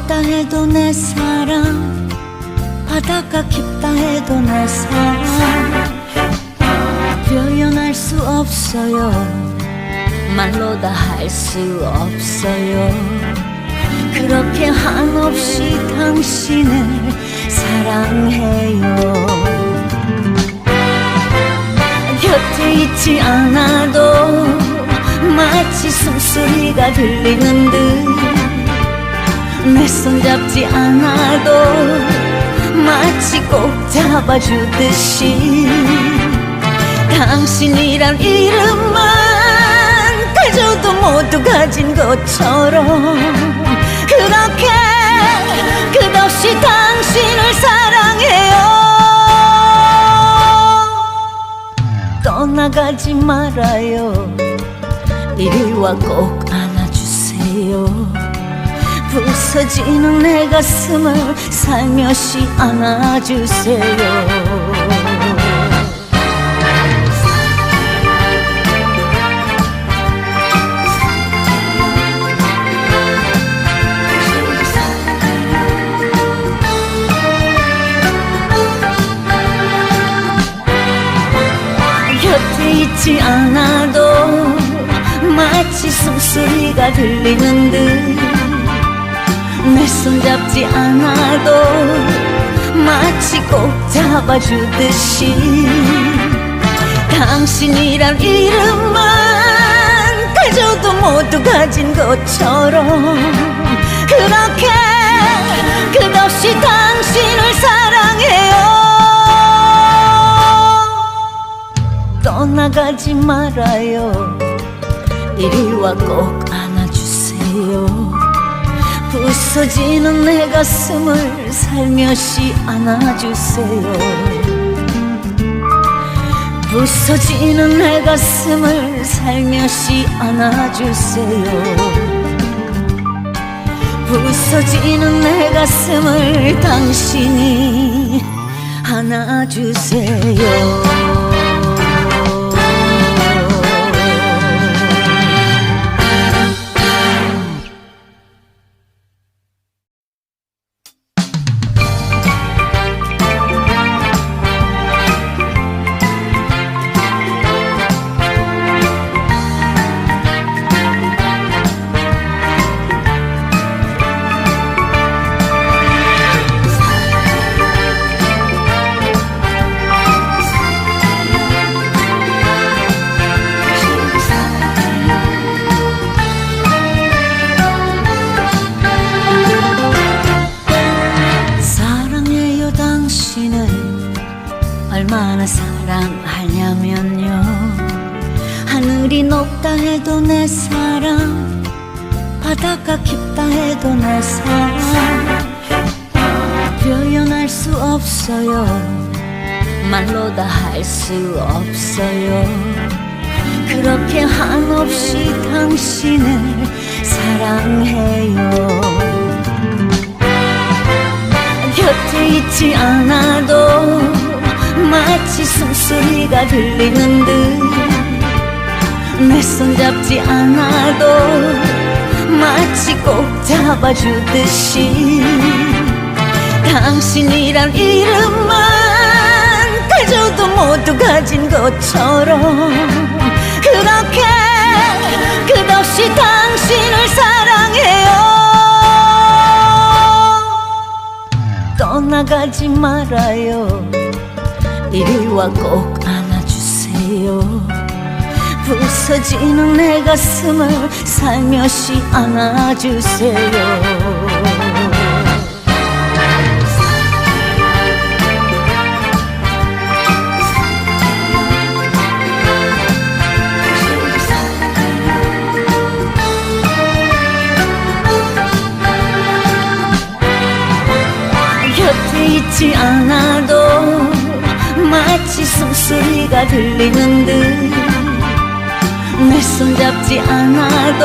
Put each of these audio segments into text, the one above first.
높다 해도 내 사랑, 바다가 깊다 해도 내 사랑 표현할 수 없어요. 말로 다 할 수 없어요. 그렇게 한없이 당신을 사랑해요. 곁에 있지 않아도 마치 숨소리가 들리는 듯, 내 손 잡지 않아도 마치 꼭 잡아주듯이, 당신이란 이름만 가져도 모두 가진 것처럼 그렇게 끝없이 당신을 사랑해요. 떠나가지 말아요. 이리 와 꼭 안아주세요. 부서지는 내 가슴을 살며시 안아주세요. 곁에 있지 않아도 마치 숨소리가 들리는 듯, 내 손 잡지 않아도 마치 꼭 잡아주듯이, 당신이란 이름만 가져도 모두 가진 것처럼 그렇게 끝없이 당신을 사랑해요. 떠나가지 말아요. 이리 와 꼭 안아주세요. 부서지는 내 가슴을 살며시 안아주세요. 부서지는 내 가슴을 살며시 안아주세요. 부서지는 내 가슴을 당신이 안아주세요. 얼마나 사랑하냐면요, 하늘이 높다 해도 내 사랑, 바다가 깊다 해도 내 사랑 표현할 수 없어요. 말로 다 할 수 없어요. 그렇게 한없이 당신을 사랑해요. 곁에 있지 않아도 마치 숨소리가 들리는 듯, 내 손 잡지 않아도 마치 꼭 잡아주듯이, 당신이란 이름만 가져도 모두 가진 것처럼 그렇게 끝없이 당신을 사랑해요. 떠나가지 말아요. 이리 와 꼭 안아주세요. 부서지는 내 가슴을 살며시 안아주세요. 부서지는 내 가슴을 당신이 안아주세요. 부서지는 내 가슴을 당신이 안아주세요. 부서지는 내 가슴을 당신이 안아주세요. 부서지는 내 가슴을 당신이 안아주세요. 떠나가지 말아요. 이리 와 꼭 안아주세요. 부서지는 내 가슴을 살며시 안아주세요. 곁에 있지 않아도 마치 숨소리가 들리는 듯, 내 손 잡지 않아도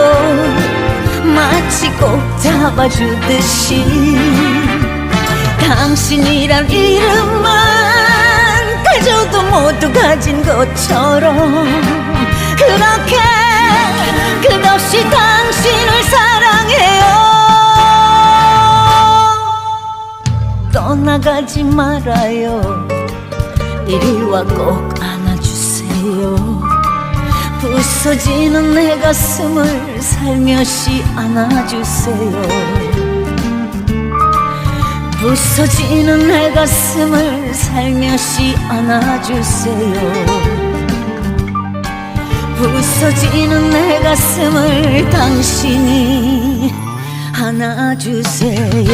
마치 꼭 잡아주듯이, 당신이란 이름만 가져도 모두 가진 것처럼 그렇게 끝없이 당신을 사랑해요. 떠나가지 말아요. 이리와 꼭 안아주세요. 부서지는 내 가슴을 살며시 안아주세요. 부서지는 내 가슴을 살며시 안아주세요. 부서지는 내 가슴을 당신이 안아주세요.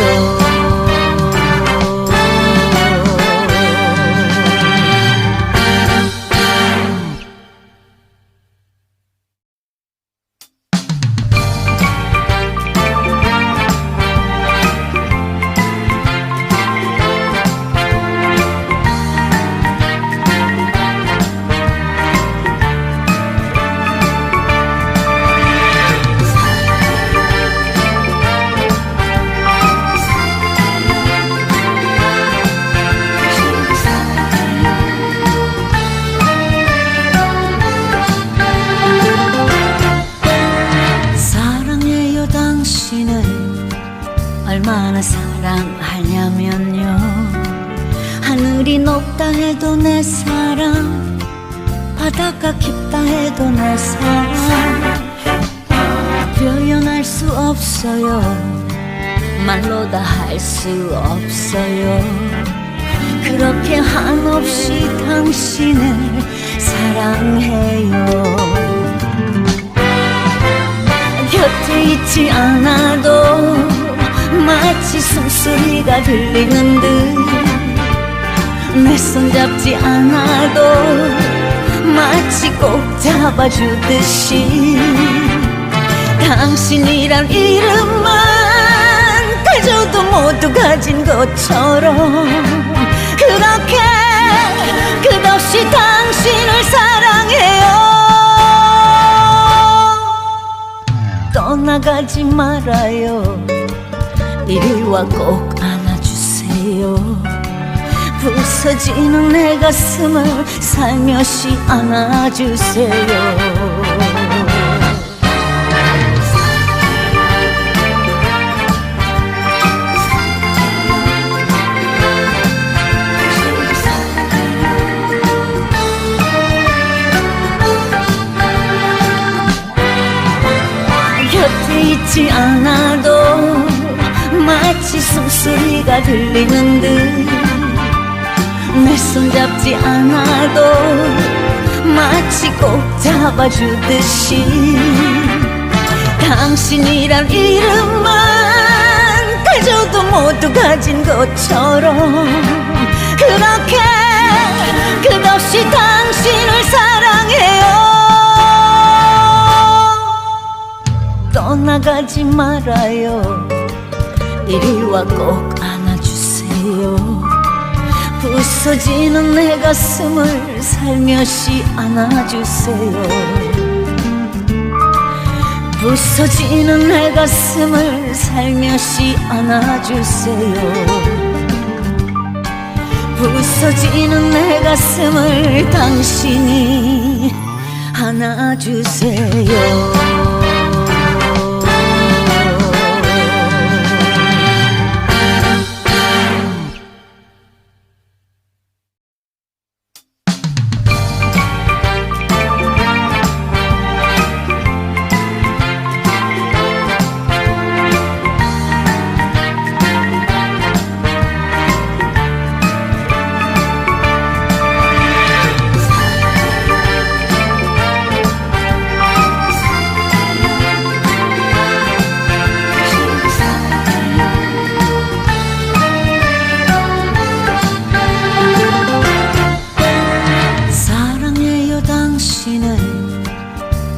얼마나 사랑하냐면요, 하늘이 높다 해도 내 사랑, 바다가 깊다 해도 내 사랑, 표현할 수 없어요. 말로 다 할 수 없어요. 그렇게 한없이 당신을 사랑해요. 곁에 있지 않아도 마치 숨소리가 들리는 듯, 내 손 잡지 않아도 마치 꼭 잡아주듯이, 당신이란 이름만 가져도 모두 가진 것처럼 그렇게 끝없이 당신을 사랑해요. 떠나가지 말아요. 이리와 꼭 안아주세요. 부서지는 내 가슴을 살며시 안아주세요. 곁에 있지 않아도 마치 숨소리가 들리는 듯, 내 손 잡지 않아도 마치 꼭 잡아주듯이, 당신이란 이름만 가져도 모두 가진 것처럼 그렇게 끝없이 당신을 사랑해요. 떠나가지 말아요. 이리와 꼭 안아주세요. 부서지는 내 가슴을 살며시 안아주세요. 부서지는 내 가슴을 살며시 안아주세요. 부서지는 내 가슴을 당신이 안아주세요.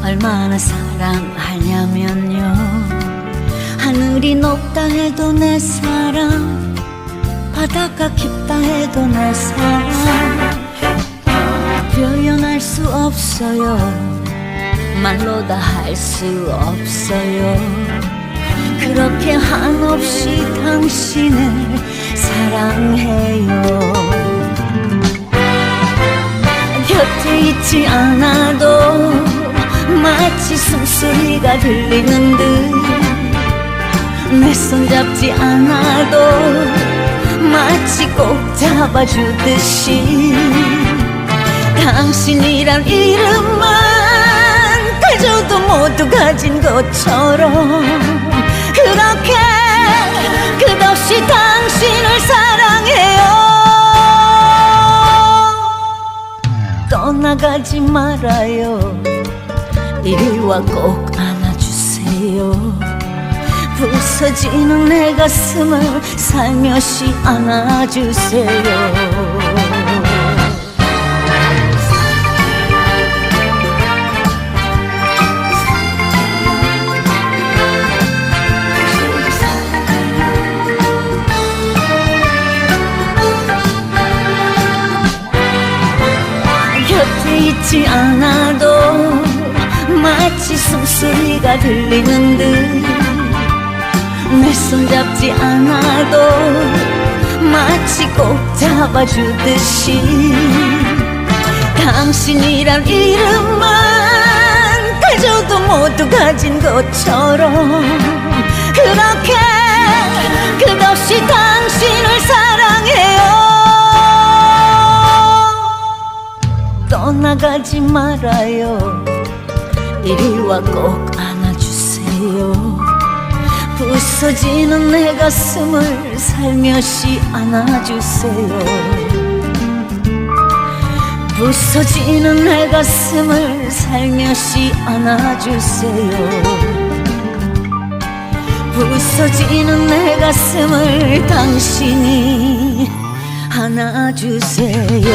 얼마나 사랑하냐면요, 하늘이 높다 해도 내 사랑, 바다가 깊다 해도 내 사랑, 표현할 수 없어요. 말로 다 할 수 없어요. 그렇게 한없이 당신을 사랑해요. 곁에 있지 않아도 마치 숨소리가 들리는 듯, 내 손 잡지 않아도 마치 꼭 잡아주듯이 당신이란 이름만 가져도 모두 가진 것처럼 그렇게 끝없이 당신을 사랑해요. 떠나가지 말아요. 이리 와 꼭 안아주세요. 부서지는 내 가슴을 살며시 안아주세요. 곁에 있지 않아도 마치 숨소리가 들리는 듯 내 손 잡지 않아도 마치 꼭 잡아주듯이 당신이란 이름만 가져도 모두 가진 것처럼 그렇게 끝없이 당신을 사랑해요. 떠나가지 말아요. 이리 와 꼭 안아주세요. 부서지는 내 가슴을 살며시 안아주세요. 부서지는 내 가슴을 살며시 안아주세요. 부서지는 내 가슴을 당신이 안아주세요.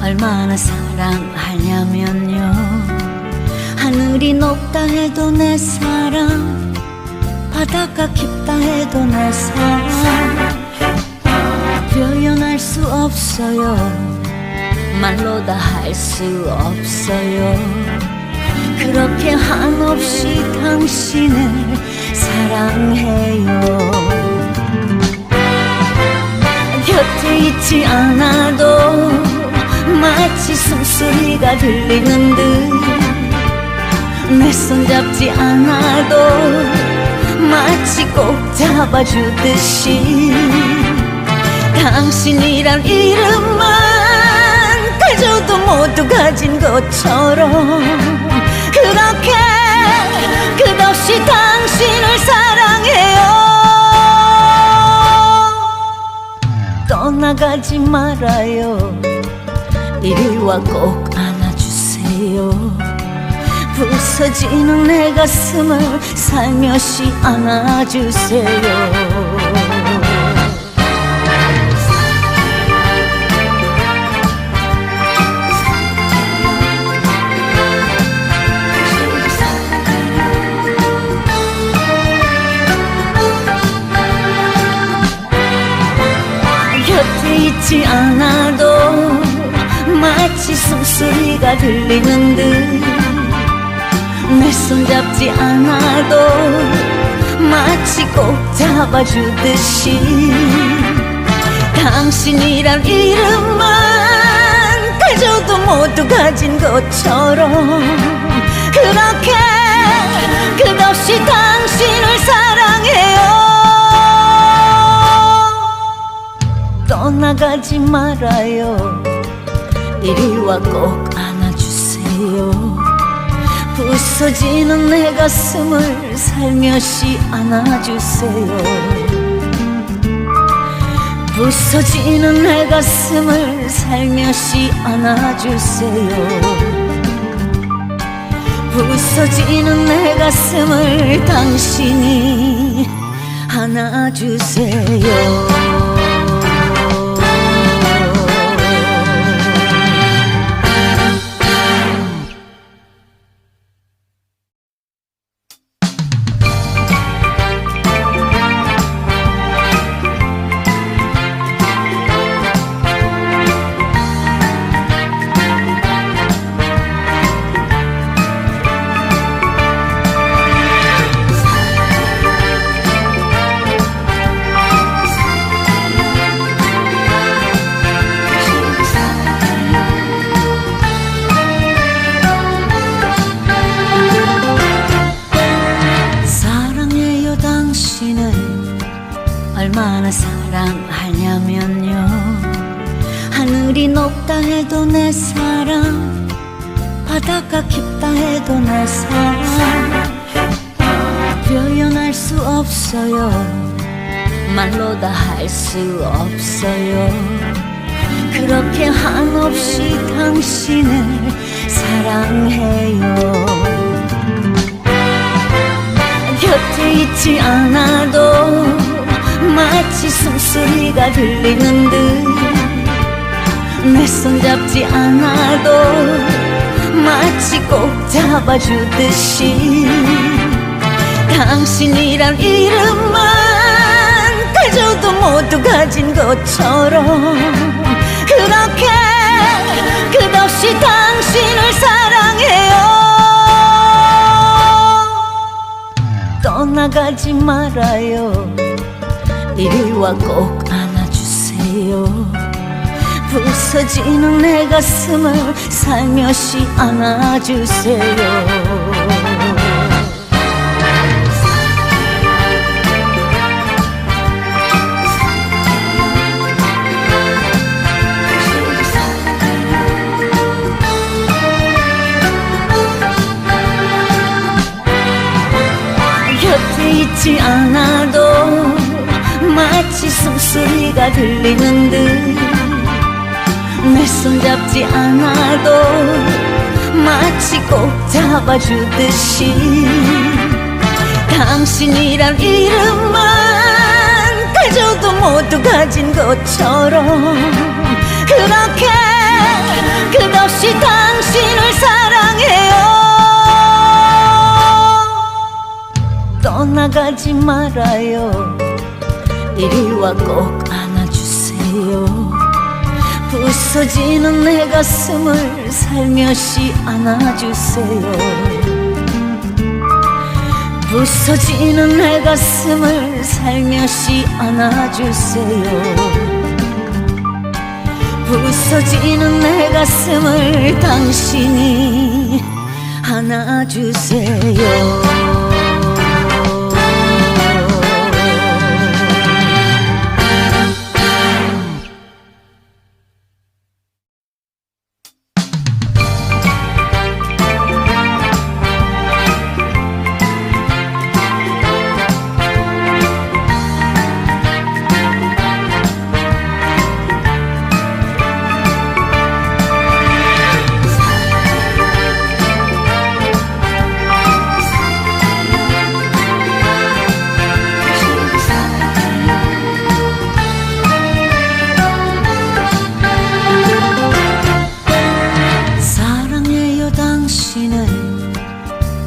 얼마나 사랑하냐면요. 하늘이 높다 해도 내 사랑, 바다가 깊다 해도 내 사랑 표현할 수 없어요. 말로 다 할 수 없어요. 그렇게 한없이 당신을 사랑해요. 곁에 있지 않아도 마치 숨소리가 들리는 듯 내 손 잡지 않아도 마치 꼭 잡아주듯이 당신이란 이름만 가져도 모두 가진 것처럼 그렇게 끝없이 당신을 사랑해요. 떠나가지 말아요. 이리 와 꼭 안아주세요. 부서지는 내 가슴을 살며시 안아주세요. 곁에 있지 않아도 마치 숨소리가 들리는 듯 내 손 잡지 않아도 마치 꼭 잡아주듯이 당신이란 이름만 가져도 모두 가진 것처럼 그렇게 끝없이 당신을 사랑해요. 떠나가지 말아요. 이리 와 꼭 안아주세요. 부서지는 내 가슴을 살며시 안아주세요. 부서지는 내 가슴을 살며시 안아주세요. 부서지는 내 가슴을 당신이 안아주세요. 바닷가 깊다 해도 내 사랑 표현할 수 없어요. 말로 다 할 수 없어요. 그렇게 한없이 당신을 사랑해요. 곁에 있지 않아도 마치 숨소리가 들리는 듯 내 손 잡지 않아도 마치 꼭 잡아주듯이 당신이란 이름만 가져도 모두 가진 것처럼 그렇게 끝없이 당신을 사랑해요. 떠나가지 말아요. 이리 와 꼭 안아주세요. 부서지는 내 가슴을 살며시 안아주세요. 곁에 있지 않아도 마치 숨소리가 들리는 듯 내 손 잡지 않아도 마치 꼭 잡아주듯이 당신이란 이름만 가져도 모두 가진 것처럼 그렇게 끝없이 당신을 사랑해요. 떠나가지 말아요. 이리 와 꼭 안아주세요. 부서지는 내 가슴을 살며시 안아주세요. 부서지는 내 가슴을 살며시 안아주세요. 부서지는 내 가슴을 당신이 안아주세요.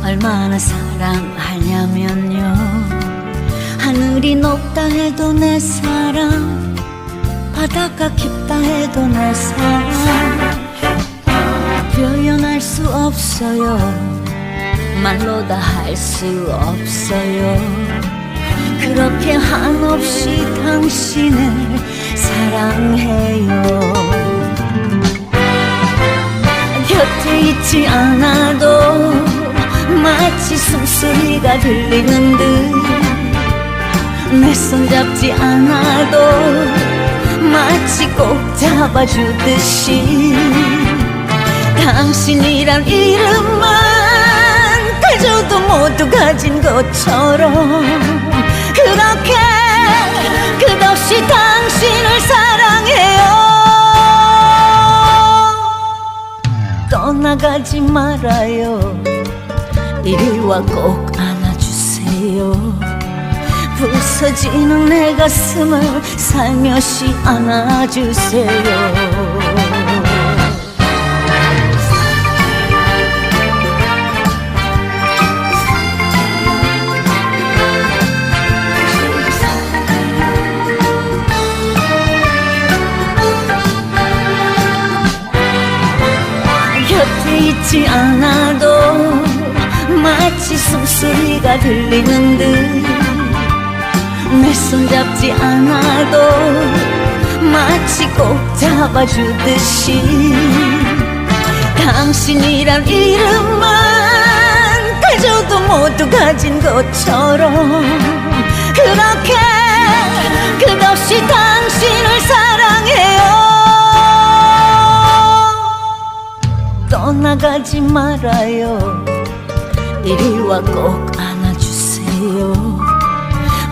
얼마나 사랑하냐면요. 하늘이 높다 해도 내 사랑, 바닷가 깊다 해도 내 사랑 표현할 수 없어요. 말로 다 할 수 없어요. 그렇게 한없이 당신을 사랑해요. 곁에 있지 않아도 마치 숨소리가 들리는 듯 내 손 잡지 않아도 마치 꼭 잡아주듯이 당신이란 이름만 가져도 모두 가진 것처럼 그렇게 끝없이 당신을 사랑해요. 떠나가지 말아요. 이리 와 꼭 안아주세요. 부서지는 내 가슴을 살며시 안아주세요. 곁에 있지 않아도 마치 숨소리가 들리는 듯 내 손 잡지 않아도 마치 꼭 잡아주듯이 당신이란 이름만 가져도 모두 가진 것처럼 그렇게 끝없이 당신을 사랑해요. 떠나가지 말아요. 이리 와 꼭 안아주세요.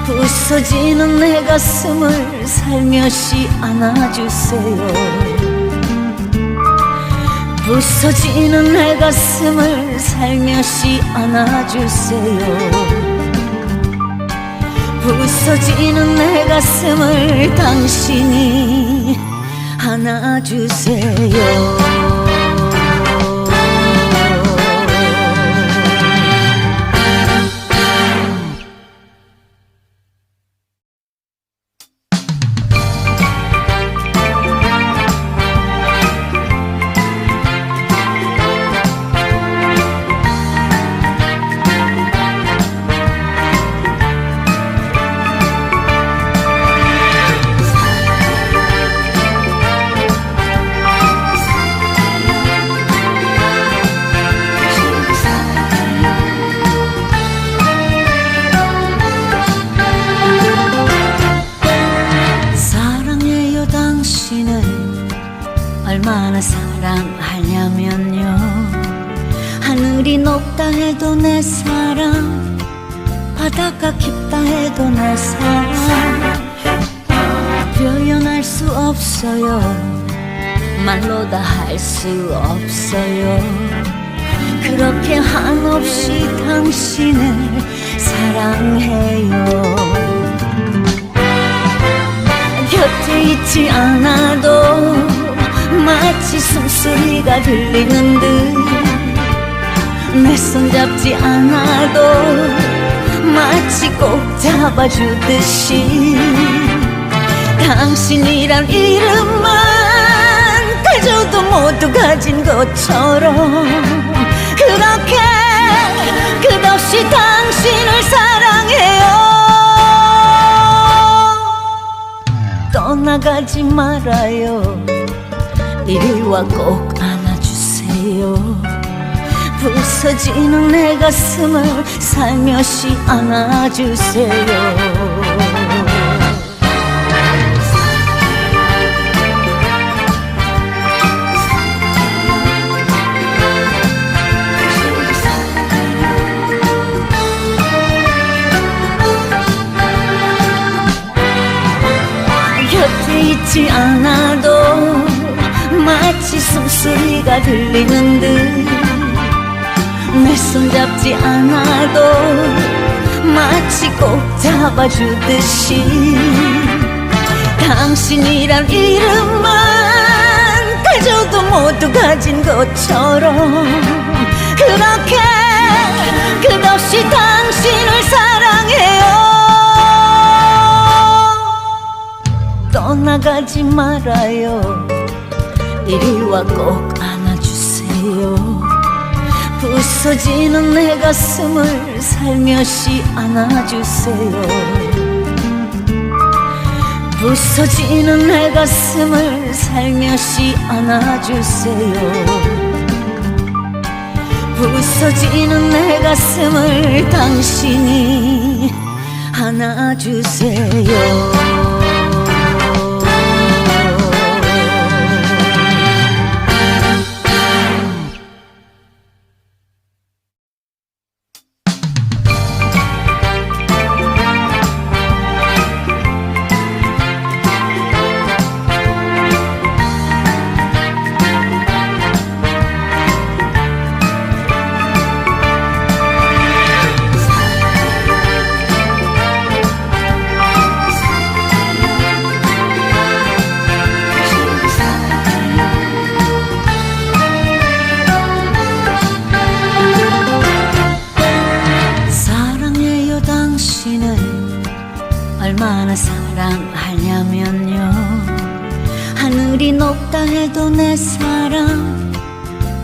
부서지는 내 가슴을 살며시 안아주세요. 부서지는 내 가슴을 살며시 안아주세요. 부서지는 내 가슴을 당신이 안아주세요. 얼마나 사랑하냐면요, 하늘이 높다 해도 내 사랑, 바다가 깊다 해도 내 사랑, 표현할 수 없어요. 말로 다 할 수 없어요. 그렇게 한없이 당신을 사랑해요. 곁에 있지 않아도 마치 숨소리가 들리는 듯, 내 손 잡지 않아도 마치 꼭 잡아주듯이, 당신이란 이름만 가져도 모두 가진 것처럼 그렇게 끝없이 당신을 사랑해요. 떠나가지 말아요. 이리 와 꼭 안아주세요. 부서지는 내 가슴을 살며시 안아주세요. 곁에 있지 않아도 마치 숨소리가 들리는 듯, 내 손 잡지 않아도 마치 꼭 잡아주듯이, 당신이란 이름만 가져도 모두 가진 것처럼 그렇게 끝없이 당신을 사랑해요. 떠나가지 말아요. 이리 와 꼭 안아주세요. 부서지는 내 가슴을 살며시 안아주세요. 부서지는 내 가슴을 살며시 안아주세요. 부서지는 내 가슴을 당신이 안아주세요. 얼마나 사랑하냐면요, 하늘이 높다 해도 내 사랑,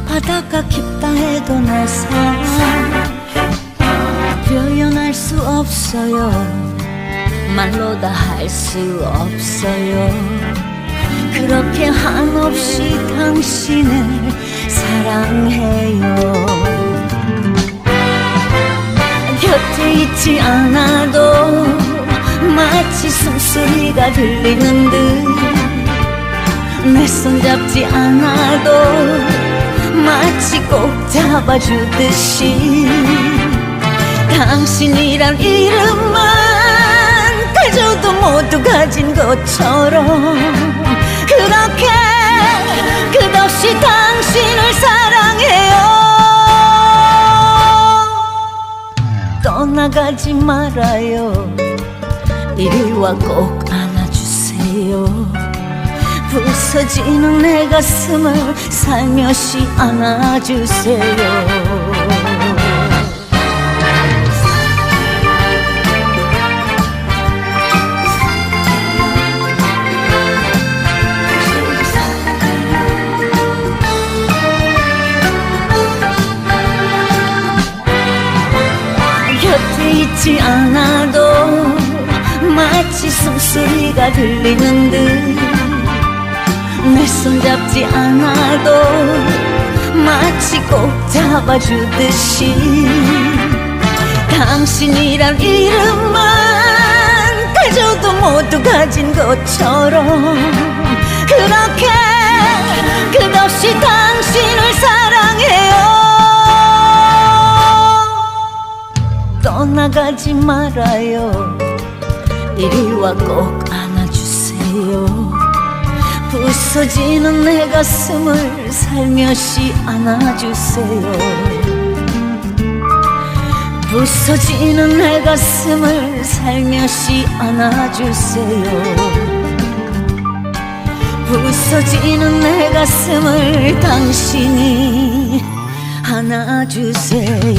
바다가 깊다 해도 내 사랑, 표현할 수 없어요. 말로 다 할 수 없어요. 그렇게 한없이 당신을 사랑해요. 곁에 있지 않아도 마치 숨소리가 들리는 듯, 내 손 잡지 않아도 마치 꼭 잡아주듯이 당신이란 이름만 가져도 모두 가진 것처럼 그렇게 끝없이 당신을 사랑해요. 떠나가지 말아요. 이리 와 꼭 안아주세요. 부서지는 내 가슴을 살며시 안아주세요. 곁에 있지 않아도 마치 숨소리가 들리는 듯 내 손 잡지 않아도 마치 꼭 잡아주듯이 당신이란 이름만 가져도 모두 가진 것처럼 그렇게 끝없이 당신을 사랑해요. 떠나가지 말아요. 이리 와 꼭 안아주세요. 부서지는 내 가슴을 살며시 안아주세요. 부서지는 내 가슴을 살며시 안아주세요. 부서지는 내 가슴을 당신이 안아주세요.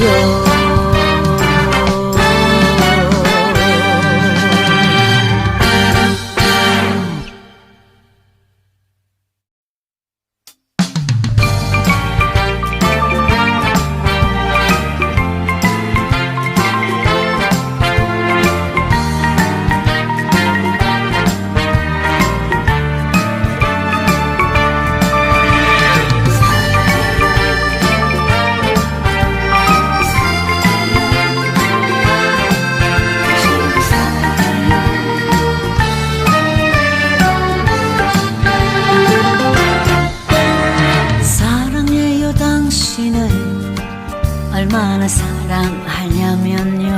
얼마나 사랑하냐면요.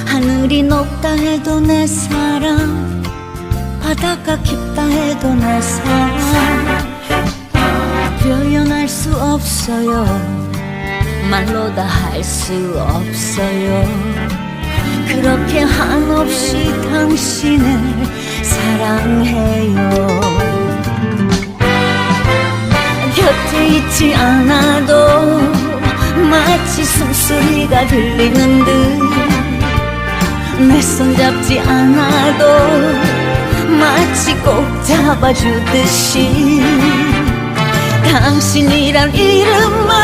하늘이 높다 해도 내 사랑, 바다가 깊다 해도 내 사랑 표현할 수 없어요. 말로 다 할 수 없어요. 그렇게 한없이 당신을 사랑해요. 곁에 있지 않아도 마치 숨소리가 들리는 듯 내 손 잡지 않아도 마치 꼭 잡아주듯이 당신이란 이름만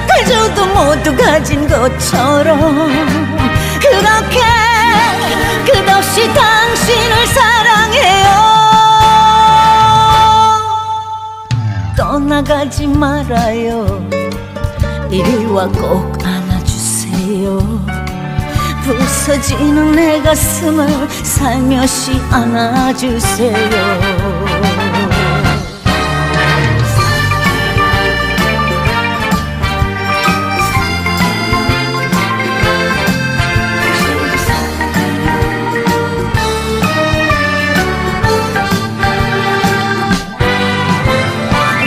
가져도 모두 가진 것처럼 그렇게 끝없이 당신을 사랑해요. 떠나가지 말아요. 이리 와 꼭 안아주세요. 부서지는 내 가슴을 살며시 안아주세요.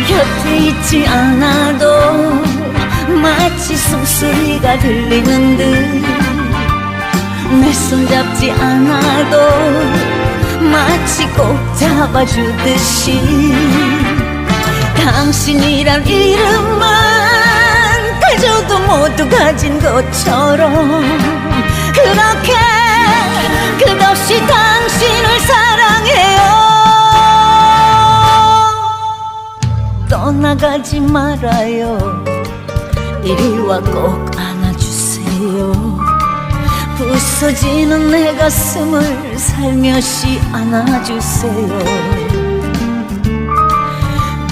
곁에 있지 않아도 마치 숨소리가 들리는 듯 내 손 잡지 않아도 마치 꼭 잡아주듯이 당신이란 이름만 가져도 모두 가진 것처럼 그렇게 끝없이 당신을 사랑해요. 떠나가지 말아요. 이리 와 꼭 안아주세요. 부서지는 내 가슴을 살며시 안아주세요.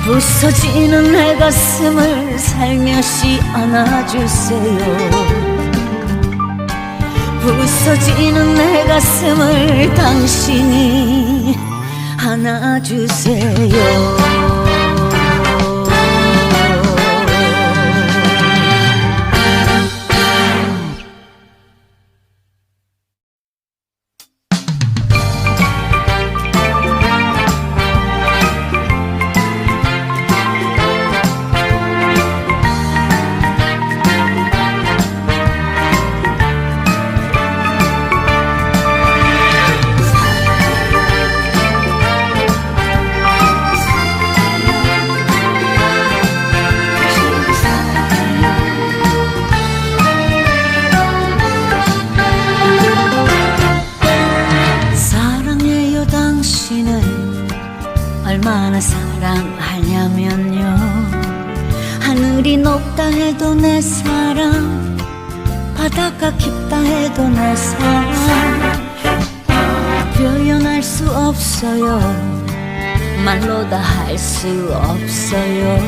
부서지는 내 가슴을 살며시 안아주세요. 부서지는 내 가슴을 당신이 안아주세요. 하늘이 높다 해도 내 사랑, 바다가 깊다 해도 내 사랑. 표현할 수 없어요, 말로 다 할 수 없어요.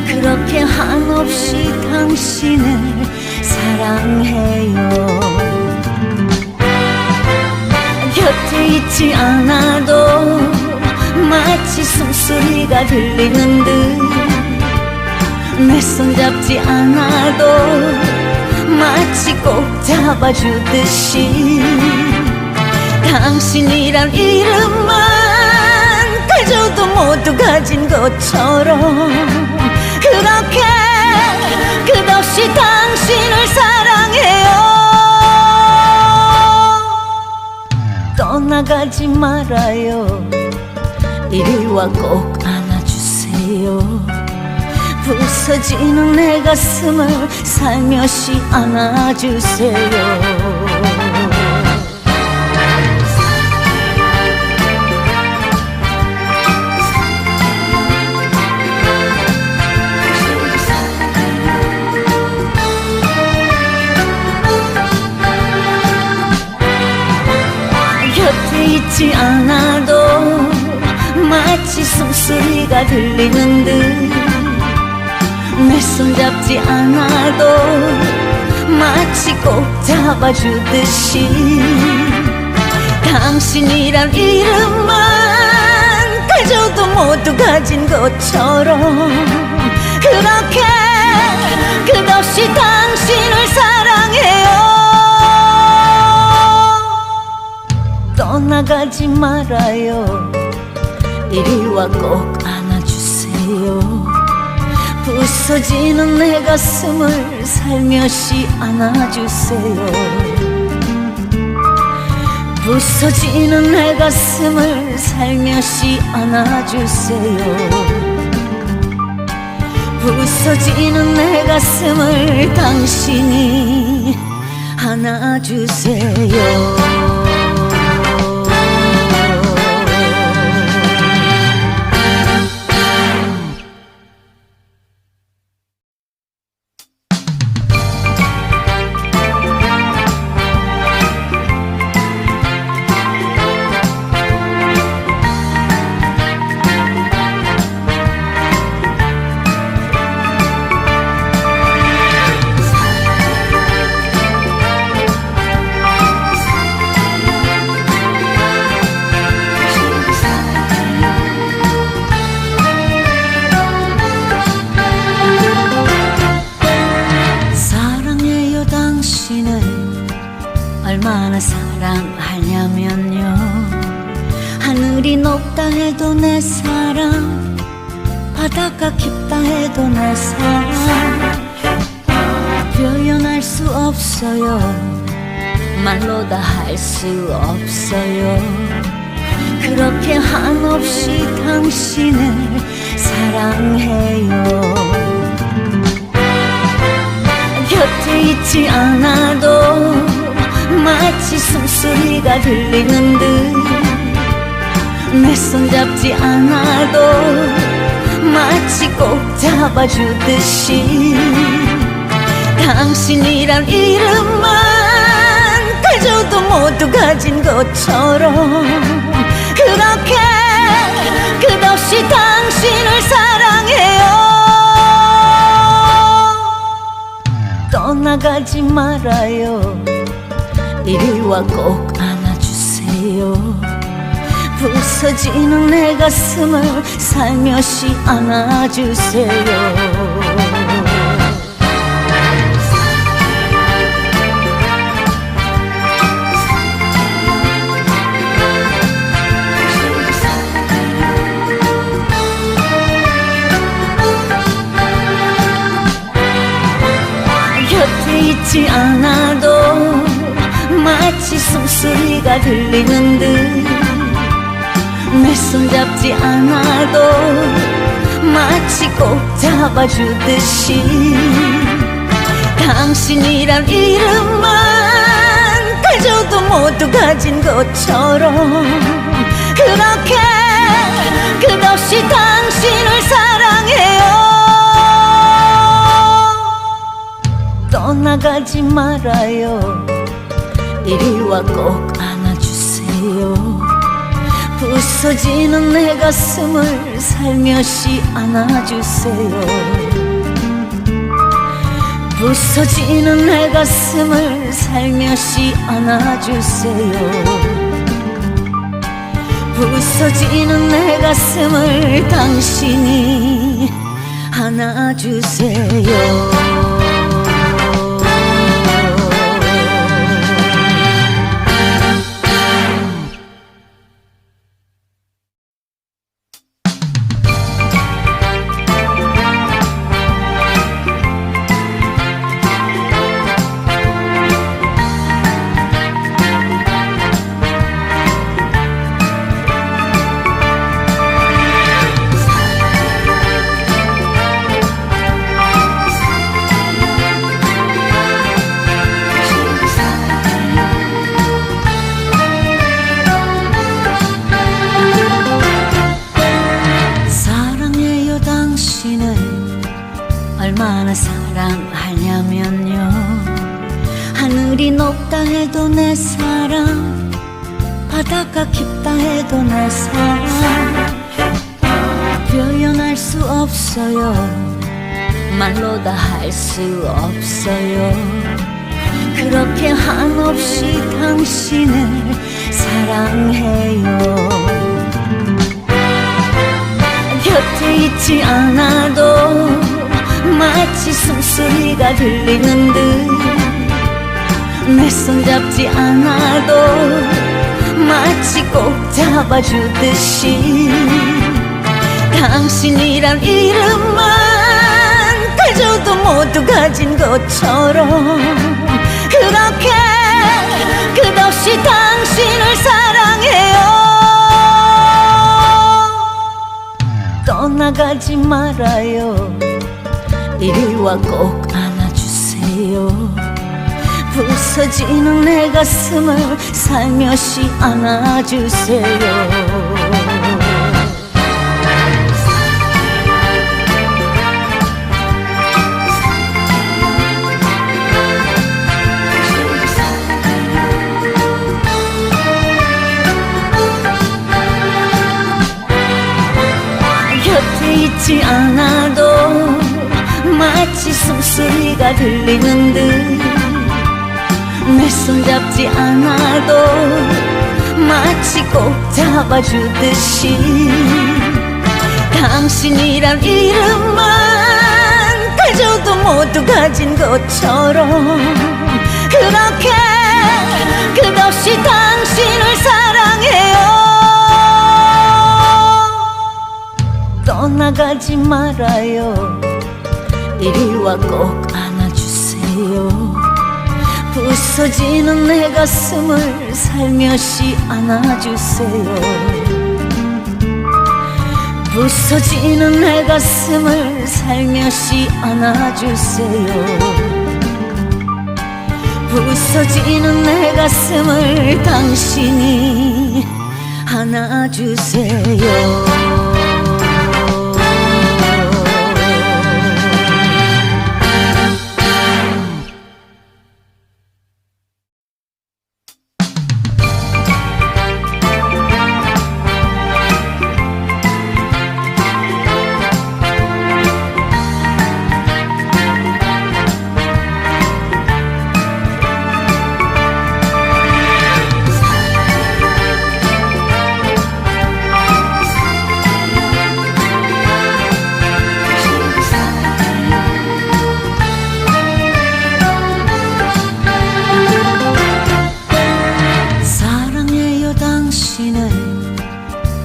그렇게 한없이 당신을 사랑해요. 곁에 있지 않아도 마치 숨소리가 들리는 듯, 내 손 잡지 않아도 마치 꼭 잡아주듯이, 당신이란 이름만 가져도 모두 가진 것처럼 그렇게 끝없이 당신을 사랑해요. 떠나가지 말아요, 이리 와 꼭 안아주세요. 부서지는 내 가슴을 살며시 안아주세요. 곁에 있지 않아도 마치 숨소리가 들리는 듯, 내 손 잡지 않아도 마치 꼭 잡아주듯이, 당신이란 이름만 가져도 모두 가진 것처럼 그렇게 끝없이 당신을 사랑해요. 떠나가지 말아요, 이리 와 꼭 안아주세요. 부서지는 내 가슴을 살며시 안아주세요. 부서지는 내 가슴을 살며시 안아주세요. 부서지는 내 가슴을 당신이 안아주세요. 얼마나 사랑하냐면요, 하늘이 높다 해도 내 사랑, 바다가 깊다 해도 내 사랑. 표현할 수 없어요, 말로 다 할 수 없어요. 그렇게 한없이 당신을 사랑해요. 곁에 있지 않아도 마치 숨소리가 들리는 듯, 내 손 잡지 않아도 마치 꼭 잡아주듯이, 당신이란 이름만 가져도 모두 가진 것처럼 그렇게 끝없이 당신을 사랑해요. 떠나가지 말아요, 이리 와 꼭 안아주세요. 부서지는 내 가슴을 살며시 안아주세요. 곁에 있지 않아도 마치 숨소리가 들리는 듯, 내 손 잡지 않아도 마치 꼭 잡아주듯이, 당신이란 이름만 가져도 모두 가진 것처럼 그렇게 끝없이 당신을 사랑해요. 떠나가지 말아요. 이리와 꼭 안아주세요. 부서지는 내 가슴을 살며시 안아주세요. 부서지는 내 가슴을 살며시 안아주세요. 부서지는 내 가슴을 당신이 안아주세요. 얼마나 사랑하냐면요, 하늘이 높다 해도 내 사랑, 바다가 깊다 해도 내 사랑, 표현할 수 없어요. 말로 다 할 수 없어요. 그렇게 한없이 당신을 사랑해요. 곁에 있지 않아도 마치 숨소리가 들리는 듯, 내 손 잡지 않아도 마치 꼭 잡아주듯이, 당신이란 이름만 가져도 모두 가진 것처럼 그렇게 끝없이 당신을 사랑해요. 떠나가지 말아요. 이리와 꼭 안아주세요. 부서지는 내 가슴을 살며시 안아주세요. 곁에 있지 않아도 마치 숨소리가 들리는 듯, 내 손 잡지 않아도 마치 꼭 잡아주듯이, 당신이란 이름만 가져도 모두 가진 것처럼 그렇게 끝없이 당신을 사랑해요. 떠나가지 말아요. 이리와 꼭 안아주세요. 부서지는 내 가슴을 살며시 안아주세요. 부서지는 내 가슴을 살며시 안아주세요. 부서지는 내 가슴을 당신이 안아주세요.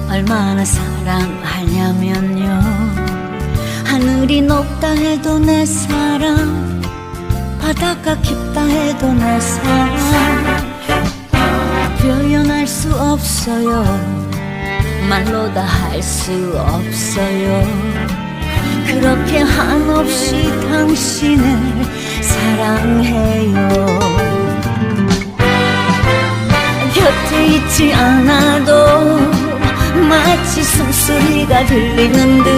얼마나 사랑하냐면요, 하늘이 높다 해도 내 사랑, 바다가 깊다 해도 내 사랑, 표현할 수 없어요. 말로 다 할 수 없어요. 그렇게 한없이 당신을 사랑해요. 곁에 있지 않아도 마치 숨소리가 들리는 듯,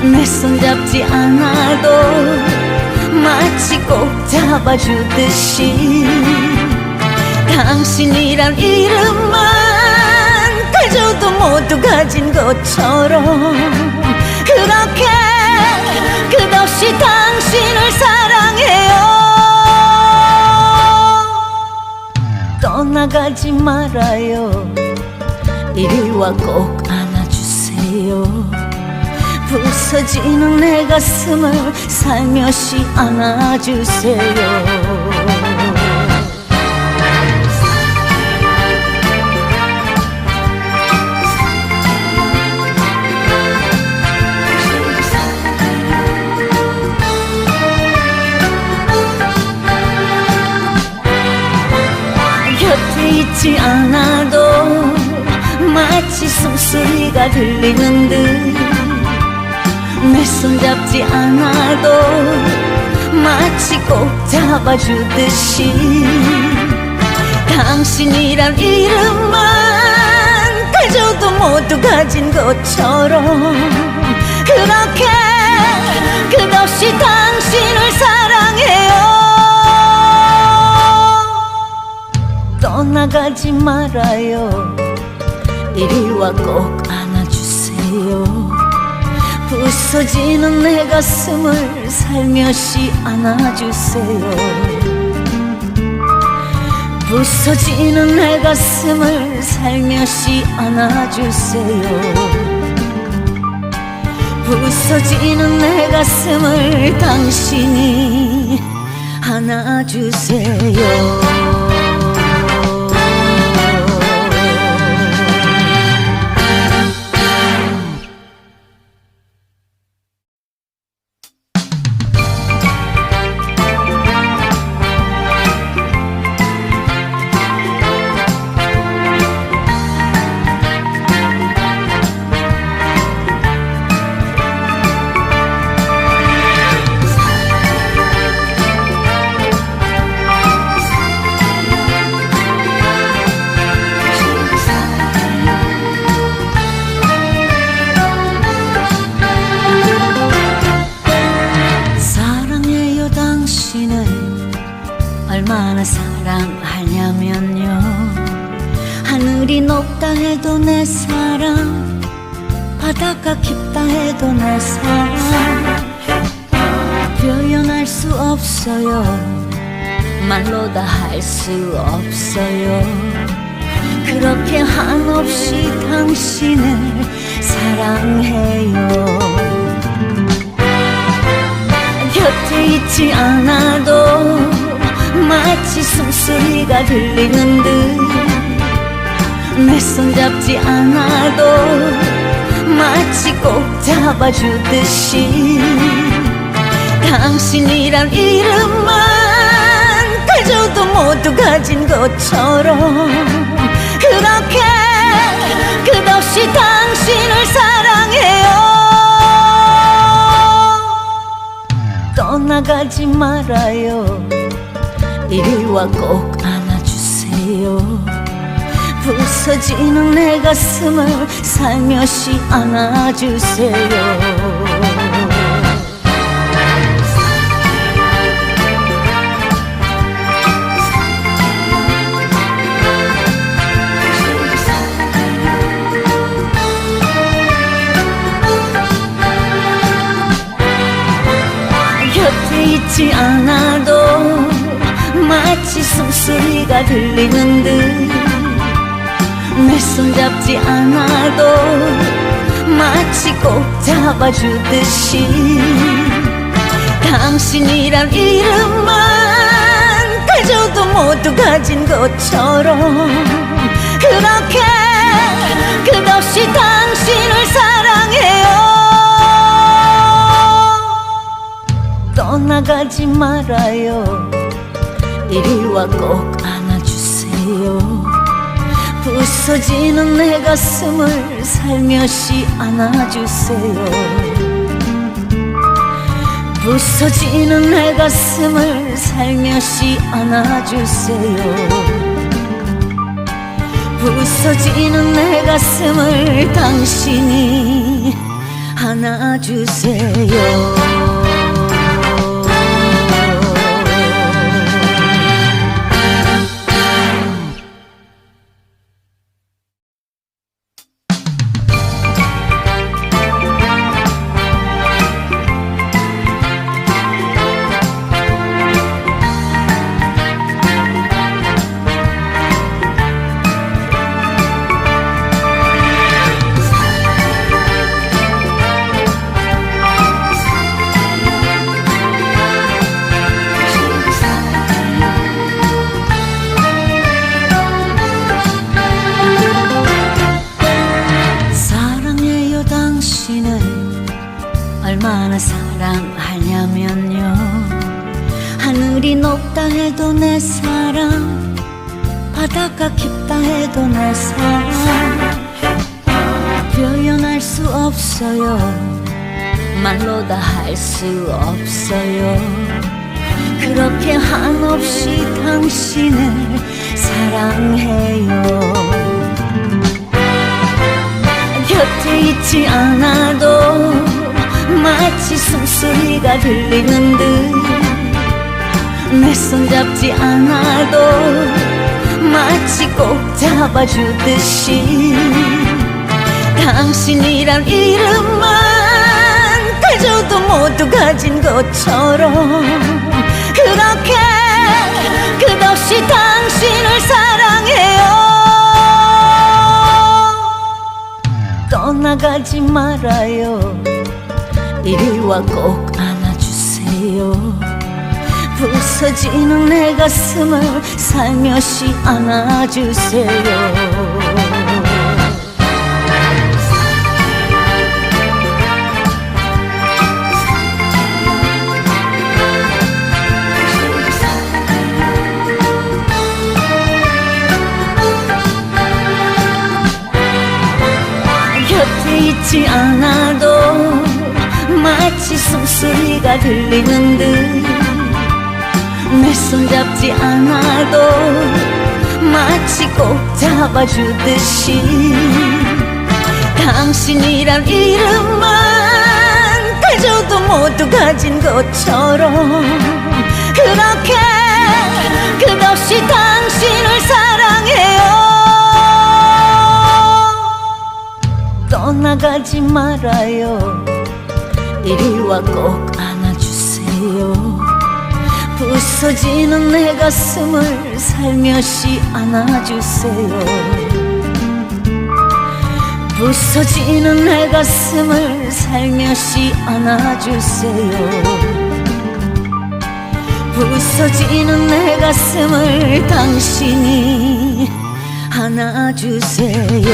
내 손 잡지 않아도 마치 꼭 잡아주듯이 당신이란 이름만 가져도 모두 가진 것처럼 그렇게 끝없이 당신을 사랑해요. 떠나가지 말아요. 이리 와 꼭 안아주세요. 부서지는 내 가슴을 살며시 안아주세요. 곁에 있지 않아도 마치 숨소리가 들리는 듯 내 손 잡지 않아도 마치 꼭 잡아주듯이 당신이란 이름만 가져도 모두 가진 것처럼 그렇게 끝없이 당신을 사랑해요. 떠나가지 말아요. 이리 와 꼭 안아주세요. 부서지는 내 가슴을 살며시 안아주세요. 부서지는 내 가슴을 살며시 안아주세요. 부서지는 내 가슴을 당신이 안아주세요. 얼마나 사랑하냐면요. 하늘이 높다 해도 내 사랑, 바다가 깊다 해도 내 사랑 표현할 수 없어요. 말로 다 할 수 없어요. 그렇게 한없이 당신을 사랑해요. 곁에 있지 않아도 마치 숨소리가 들리는 듯 내 손 잡지 않아도 마치 꼭 잡아주듯이 당신이란 이름만 가져도 모두 가진 것처럼 그렇게 끝없이 당신을 사랑해요. 떠나가지 말아요. 이리 와 꼭 안아주세요. 부서지는 내 가슴을 살며시 안아주세요. 곁에 있지 않아도 마치 숨소리가 들리는 듯 내 손 잡지 않아도 마치 꼭 잡아주듯이 당신이란 이름만 가져도 모두 가진 것처럼 그렇게 끝없이 당신을 사랑해요. 떠나가지 말아요. 이리 와 꼭 안아주세요. 부서지는 내 가슴을 살며시 안아주세요. 부서지는 내 가슴을 살며시 안아주세요. 부서지는 내 가슴을 당신이 안아주세요. 하냐면요, 하늘이 높다 해도 내 사랑, 바다가 깊다 해도 내 사랑 표현할 수 없어요. 말로 다 할 수 없어요. 그렇게 한없이 당신을 사랑해요. 곁에 있지 않아도 마치 숨소리가 들리는 듯, 내 손 잡지 않아도 마치 꼭 잡아주듯이, 당신이란 이름만 가져도 모두 가진 것처럼 그렇게 끝없이 당신을 사랑해요. 떠나가지 말아요. 이리 와 꼭 안아주세요. 부서지는 내 가슴을 살며시 안아주세요. 곁에 있지 않아도 마치 숨소리가 들리는 듯, 내 손 잡지 않아도 마치 꼭 잡아주듯이, 당신이란 이름만 가져도 모두 가진 것처럼 그렇게 끝없이 당신을 사랑해요. 떠나가지 말아요. 이리 와 꼭 안아주세요. 부서지는 내 가슴을 살며시 안아주세요. 부서지는 내 가슴을 살며시 안아주세요. 부서지는 내 가슴을 당신이 안아주세요.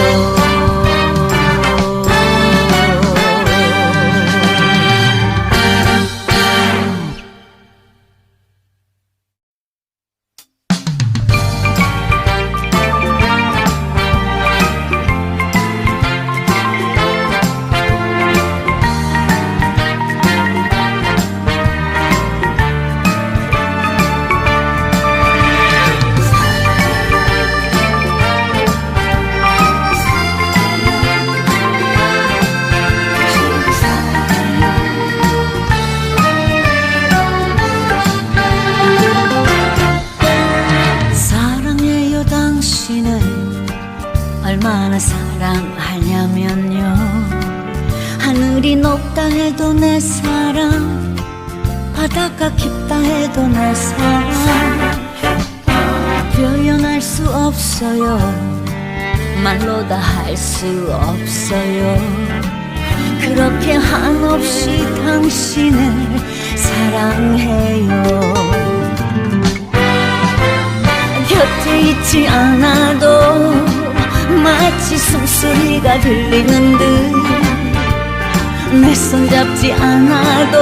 얼마나 사랑하냐면요, 하늘이 높다 해도 내 사랑, 바다가 깊다 해도 내 사랑 표현할 수 없어요. 말로 다 할 수 없어요. 그렇게 한없이 당신을 사랑해요. 곁에 있지 않아도 마치 숨소리가 들리는 듯, 내 손 잡지 않아도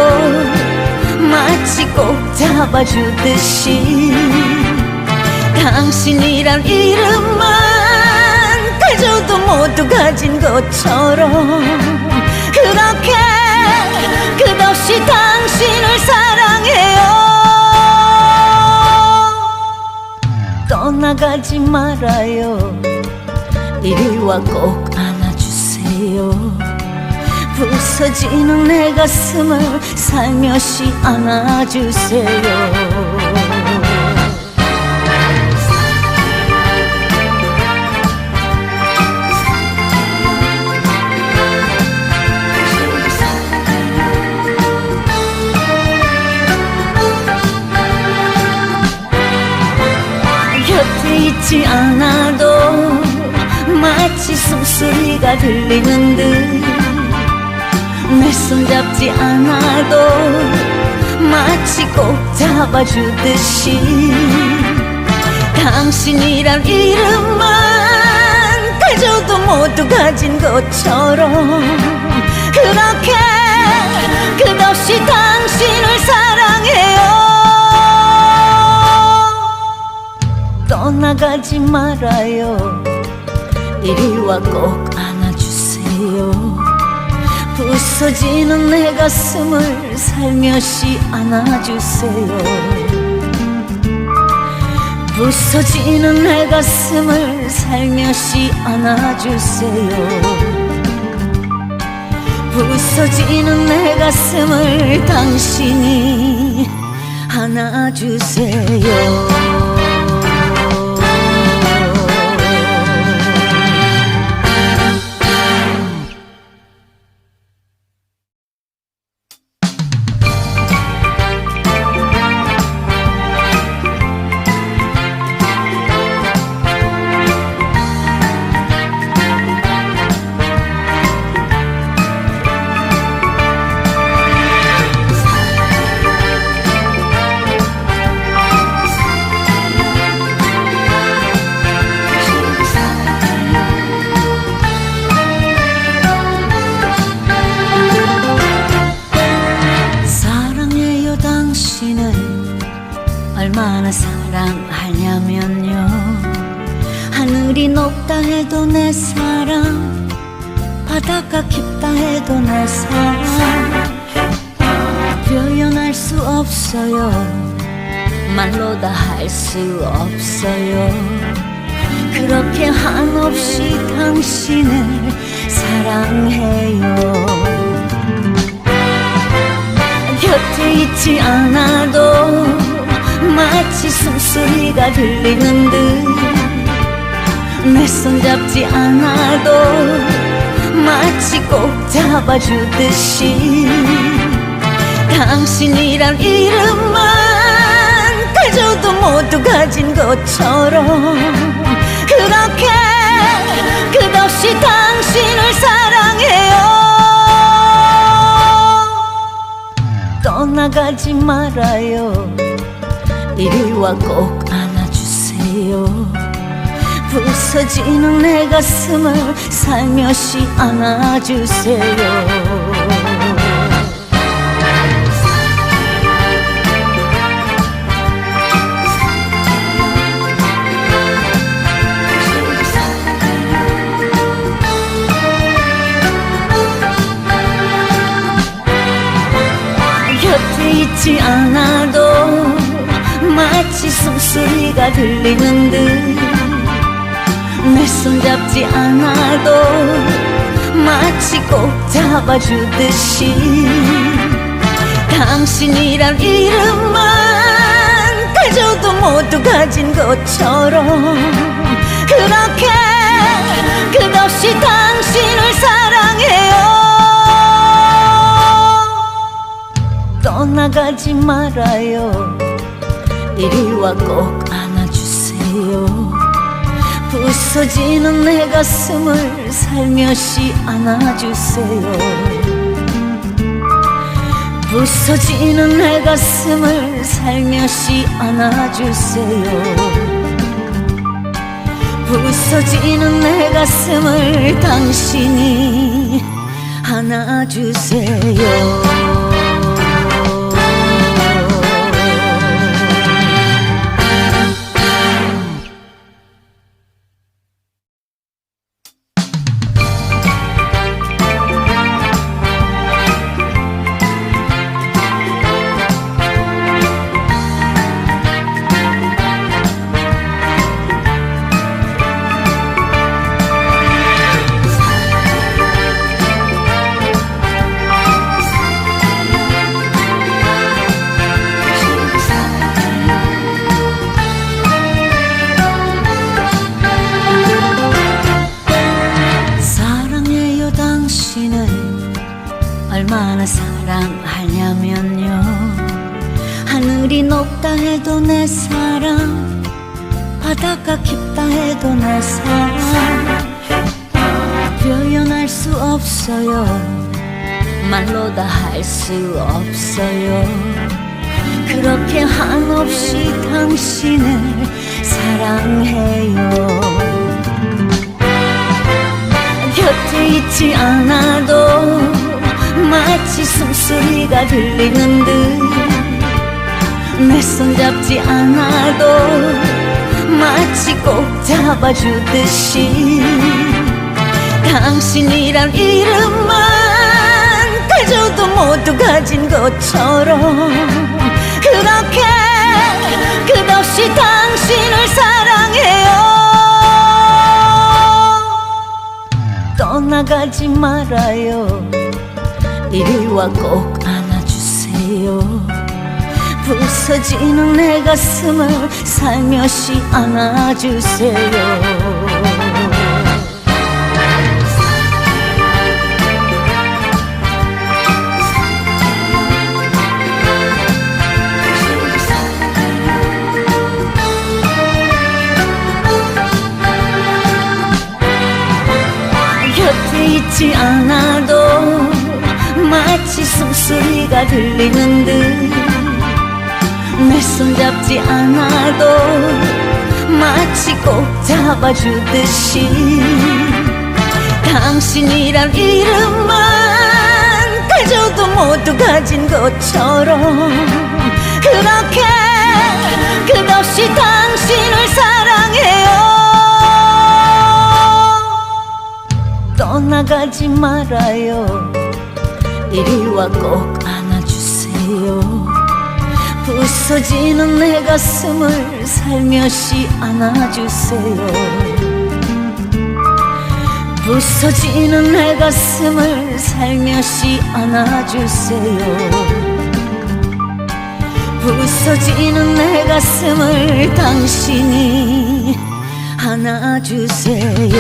마치 꼭 잡아주듯이, 당신이란 이름만 가져도 모두 가진 것처럼 그렇게 끝없이 당신을 사랑해요. 떠나가지 말아요. 이리 와 꼭 안아주세요. 부서지는 내 가슴을 살며시 안아주세요. 곁에 있지 않아도 마치 숨소리가 들리는 듯, 내 손 잡지 않아도 마치 꼭 잡아주듯이, 당신이란 이름만 가져도 모두 가진 것처럼 그렇게 끝없이 당신을 사랑해요. 떠나가지 말아요. 이리 와 꼭 안아주세요. 부서지는 내 가슴을 살며시 안아주세요. 부서지는 내 가슴을 살며시 안아주세요. 부서지는 내 가슴을 당신이 안아주세요. 얼마나 사랑하냐면요, 하늘이 높다 해도 내 사랑, 바다가 깊다 해도 내 사랑, 표현할 수 없어요. 말로 다 할 수 없어요. 그렇게 한없이 당신을 사랑해요. 곁에 있지 않아도 마치 숨소리가 들리는 듯, 내 손 잡지 않아도 마치 꼭 잡아주듯이, 당신이란 이름만 가져도 모두 가진 것처럼 그렇게 끝없이 당신을 사랑해요. 떠나가지 말아요. 이리 와 꼭 안아주세요. 부서지는 내 가슴을 살며시 안아주세요. 곁에 있지 않아도 마치 숨소리가 들리는 듯, 내 손 잡지 않아도 마치 꼭 잡아주듯이, 당신이란 이름만 가져도 모두 가진 것처럼 그렇게 끝없이 당신을 사랑해요. 떠나가지 말아요. 이리 와 꼭 안아주세요. 부서지는 내 가슴을 살며시 안아주세요. 부서지는 내 가슴을 살며시 안아주세요. 부서지는 내 가슴을 당신이 안아주세요. 얼마나 사랑하냐면요, 하늘이 높다 해도 내 사랑, 바다가 깊다 해도 내 사랑, 표현할 수 없어요. 말로 다 할 수 없어요. 그렇게 한없이 당신을 사랑해요. 곁에 있지 않아도 마치 숨소리가 들리는 듯 내 손 잡지 않아도 마치 꼭 잡아주듯이 당신이란 이름만 가져도 모두 가진 것처럼 그렇게 끝없이 당신을 사랑해요. 떠나가지 말아요. 이리 와 꼭 안아주세요. 부서지는 내 가슴을 살며시 안아주세요. 곁에 있지 않아도 마치 숨소리가 들리는 듯 내 손 잡지 않아도 마치 꼭 잡아주듯이 당신이란 이름만 가져도 모두 가진 것처럼 그렇게 끝없이 당신을 사랑해요. 떠나가지 말아요. 이리 와 꼭 안아주세요. 부서지는 내 가슴을 살며시 안아주세요. 부서지는 내 가슴을 살며시 안아주세요. 부서지는 내 가슴을 당신이 안아주세요.